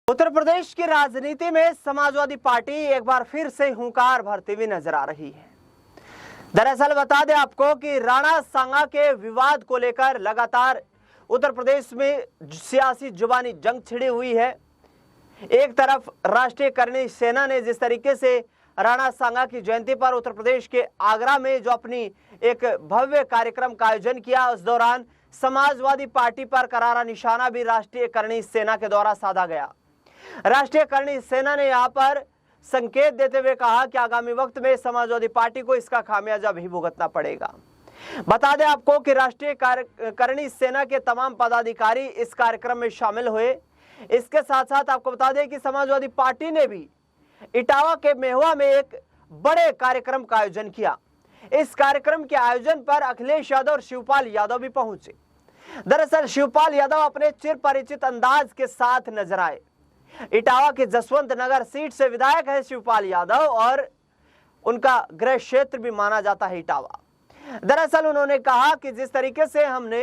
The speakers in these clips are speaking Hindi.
उत्तर प्रदेश की राजनीति में समाजवादी पार्टी एक बार फिर से हुंकार भरती हुई नजर आ रही है। दरअसल बता दें आपको कि राणा सांगा के विवाद को लेकर लगातार उत्तर प्रदेश में सियासी जुबानी जंग छिड़ी हुई है। एक तरफ राष्ट्रीय करणी सेना ने जिस तरीके से राणा सांगा की जयंती पर उत्तर प्रदेश के आगरा में जो अपनी एक भव्य कार्यक्रम का आयोजन किया, उस दौरान समाजवादी पार्टी पर करारा निशाना भी राष्ट्रीय करणी सेना के द्वारा साधा गया। राष्ट्रीय करणी सेना ने यहां पर संकेत देते हुए कहा कि आगामी वक्त में समाजवादी पार्टी को इसका खामियाजा भी भुगतना पड़ेगा। बता दें आपको कि राष्ट्रीय करणी सेना के तमाम पदाधिकारी इस कार्यक्रम में शामिल हुए। इसके साथ साथ आपको बता दें कि समाजवादी पार्टी ने भी इटावा के मेहुआ में एक बड़े कार्यक्रम का आयोजन किया। इस कार्यक्रम के आयोजन पर अखिलेश यादव और शिवपाल यादव भी पहुंचे। दरअसल शिवपाल यादव अपने चिर परिचित अंदाज के साथ नजर आए। इटावा के जसवंत नगर सीट से विधायक है शिवपाल यादव और उनका गृह क्षेत्र भी माना जाता है इटावा। दरअसल उन्होंने कहा कि जिस तरीके से हमने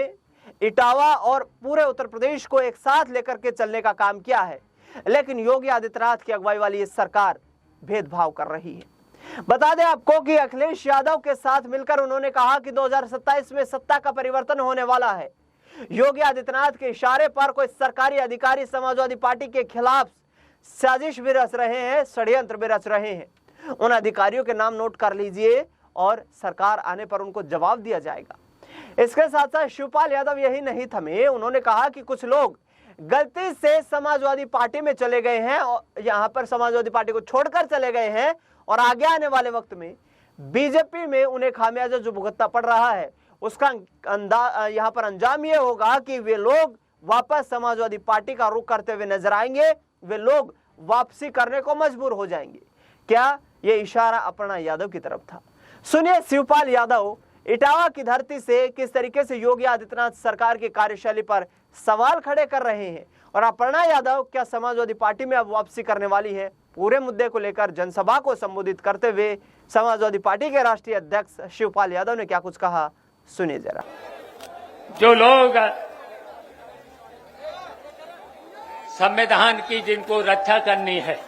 इटावा और पूरे उत्तर प्रदेश को एक साथ लेकर के चलने का काम किया है, लेकिन योगी आदित्यनाथ की अगुवाई वाली ये सरकार भेदभाव कर रही है। बता दें आपको कि अखिलेश यादव के साथ मिलकर उन्होंने कहा कि 2027 में सत्ता का परिवर्तन होने वाला है। योगी आदित्यनाथ के इशारे पर कोई सरकारी अधिकारी समाजवादी पार्टी के खिलाफ साजिश भी रच रहे हैं, षड्यंत्र भी रच रहे हैं। उन अधिकारियों के नाम नोट कर लीजिए और सरकार आने पर उनको जवाब दिया जाएगा। इसके साथ साथ शिवपाल यादव यही नहीं थमे। उन्होंने कहा कि कुछ लोग गलती से समाजवादी पार्टी में चले गए हैं और यहाँ पर समाजवादी पार्टी को छोड़कर चले गए हैं और आगे आने वाले वक्त में बीजेपी में उन्हें खामियाजा जो भुगतना पड़ रहा है, उसका यहाँ पर अंजाम ये होगा कि वे लोग वापस समाजवादी पार्टी का रुख करते हुए नजर आएंगे। वे लोग वापसी करने को मजबूर हो जाएंगे। क्या ये इशारा अपर्णा यादव की तरफ था? सुनिए शिवपाल यादव इटावा की धरती से किस तरीके से योगी आदित्यनाथ सरकार की कार्यशैली पर सवाल खड़े कर रहे हैं और अपर्णा यादव क्या समाजवादी पार्टी में अब वापसी करने वाली है। पूरे मुद्दे को लेकर जनसभा को संबोधित करते हुए समाजवादी पार्टी के राष्ट्रीय अध्यक्ष शिवपाल यादव ने क्या कुछ कहा, सुनिए जरा। जो लोग संविधान की जिनको रक्षा करनी है,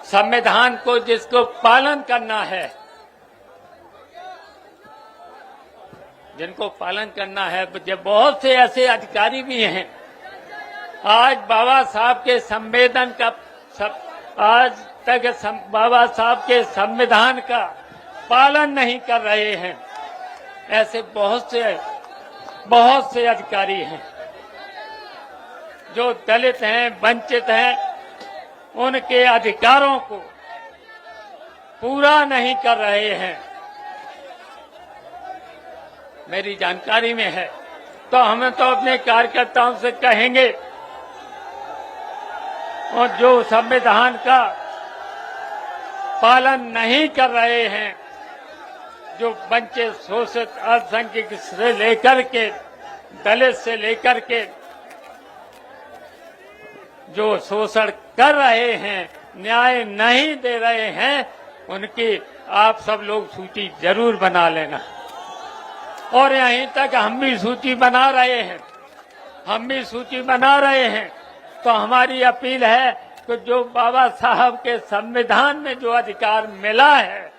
संविधान को जिसको पालन करना है, जिनको पालन करना है, जब बहुत से ऐसे अधिकारी भी हैं आज बाबा साहब के संविधान का आज तक बाबा साहब के संविधान का पालन नहीं कर रहे हैं। ऐसे बहुत से अधिकारी हैं जो दलित हैं, वंचित हैं, उनके अधिकारों को पूरा नहीं कर रहे हैं। मेरी जानकारी में है तो हम तो अपने कार्यकर्ताओं से कहेंगे और जो संविधान का पालन नहीं कर रहे हैं, जो वंचित, शोषित, अल्पसंख्यक से लेकर के दलित से लेकर के जो शोषण कर रहे हैं, न्याय नहीं दे रहे हैं, उनकी आप सब लोग सूची जरूर बना लेना। और यहीं तक हम भी सूची बना रहे हैं, तो हमारी अपील है कि जो बाबा साहब के संविधान में जो अधिकार मिला है,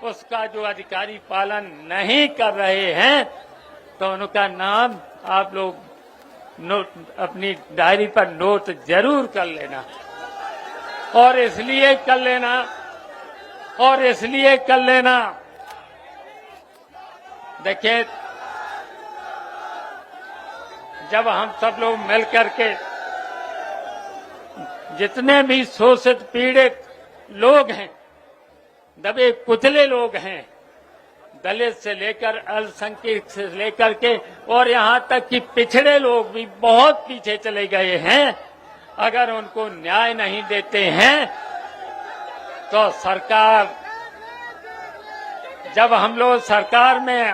उसका जो अधिकारी पालन नहीं कर रहे हैं, तो उनका नाम आप लोग नोट अपनी डायरी पर नोट जरूर कर लेना। और इसलिए कर लेना देखिए, जब हम सब लोग मिलकर के जितने भी शोषित पीड़ित लोग हैं, दबे कुचले लोग हैं, दलित से लेकर अल्पसंख्यक से लेकर के और यहाँ तक कि पिछड़े लोग भी बहुत पीछे चले गए हैं, अगर उनको न्याय नहीं देते हैं तो सरकार, जब हम लोग सरकार में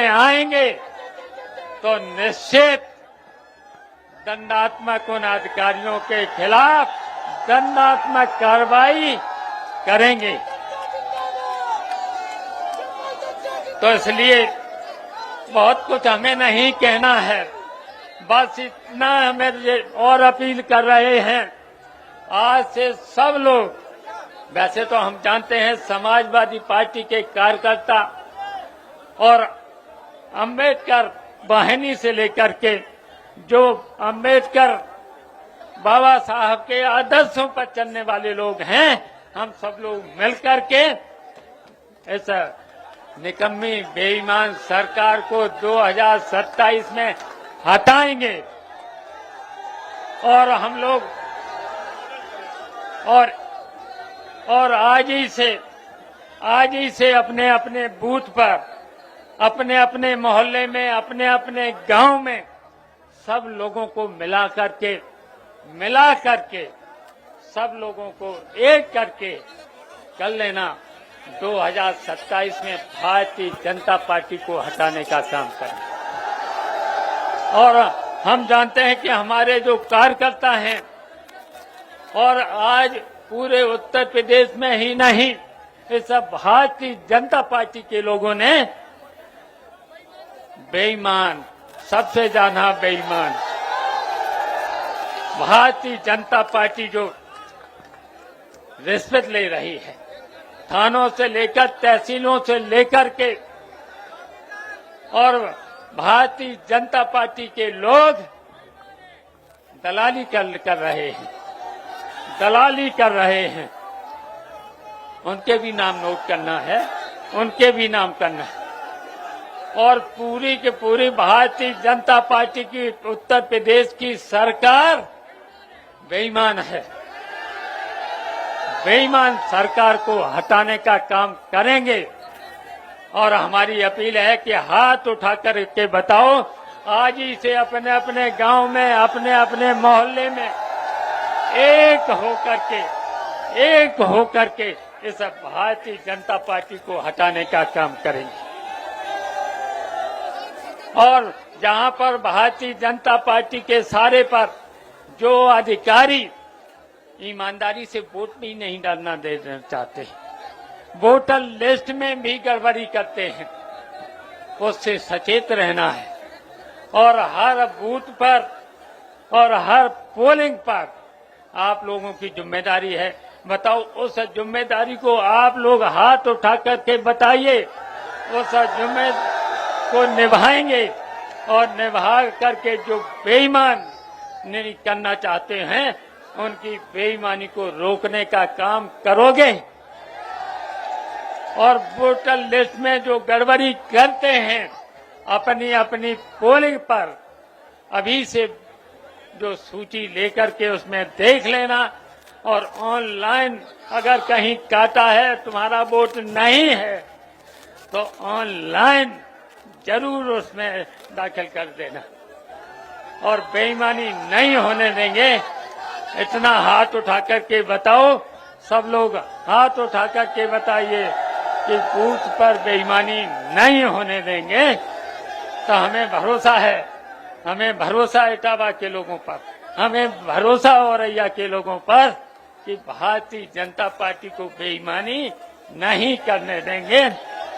आएंगे तो निश्चित दंडात्मक उन अधिकारियों के खिलाफ दंडात्मक कार्रवाई करेंगे। तो इसलिए बहुत कुछ हमें नहीं कहना है, बस इतना हमें और अपील कर रहे हैं, आज से सब लोग, वैसे तो हम जानते हैं समाजवादी पार्टी के कार्यकर्ता और अंबेडकर वाहिनी से लेकर के जो अंबेडकर बाबा साहब के आदर्शों पर चलने वाले लोग हैं, हम सब लोग मिलकर के इस निकम्मी बेईमान सरकार को 2027 में हटाएंगे। और हम लोग और आज ही से अपने अपने बूथ पर, अपने अपने मोहल्ले में, अपने अपने गांव में सब लोगों को मिला करके सब लोगों को एक करके कर लेना 2027 में भारतीय जनता पार्टी को हटाने का काम करें। और हम जानते हैं कि हमारे जो कार्यकर्ता हैं, और आज पूरे उत्तर प्रदेश में ही नहीं, इस भारतीय जनता पार्टी के लोगों ने बेईमान, सबसे ज्यादा बेईमान भारतीय जनता पार्टी जो रिश्वत ले रही है, थानों से लेकर तहसीलों से लेकर के, और भारतीय जनता पार्टी के लोग दलाली कर रहे हैं। उनके भी नाम नोट करना है, उनके भी नाम करना है। और पूरी की पूरी भारतीय जनता पार्टी की उत्तर प्रदेश की सरकार बेईमान है। बेईमान सरकार को हटाने का काम करेंगे। और हमारी अपील है कि हाथ उठाकर के बताओ, आज ही से अपने अपने गांव में, अपने अपने मोहल्ले में एक होकर के इस भारतीय जनता पार्टी को हटाने का काम करेंगे। और जहां पर भारतीय जनता पार्टी के सारे पर जो अधिकारी ईमानदारी से वोट भी नहीं डालना देना चाहते, वोटर लिस्ट में भी गड़बड़ी करते हैं, उससे सचेत रहना है। और हर बूथ पर और हर पोलिंग पर आप लोगों की जिम्मेदारी है। बताओ, उस जिम्मेदारी को आप लोग हाथ उठा करके बताइए, उस जिम्मेदारी को निभाएंगे। और निभा करके जो बेईमान नहीं करना चाहते हैं, उनकी बेईमानी को रोकने का काम करोगे। और वोटर लिस्ट में जो गड़बड़ी करते हैं, अपनी अपनी पोलिंग पर अभी से जो सूची लेकर के उसमें देख लेना। और ऑनलाइन अगर कहीं काटा है, तुम्हारा वोट नहीं है, तो ऑनलाइन जरूर उसमें दाखिल कर देना। और बेईमानी नहीं होने देंगे, इतना हाथ उठा करके बताओ, सब लोग हाथ उठा करके बताइए कि बूथ पर बेईमानी नहीं होने देंगे। तो हमें भरोसा है, हमें भरोसा इटावा के लोगों पर, हमें भरोसा औरैया के लोगों पर कि भारतीय जनता पार्टी को बेईमानी नहीं करने देंगे।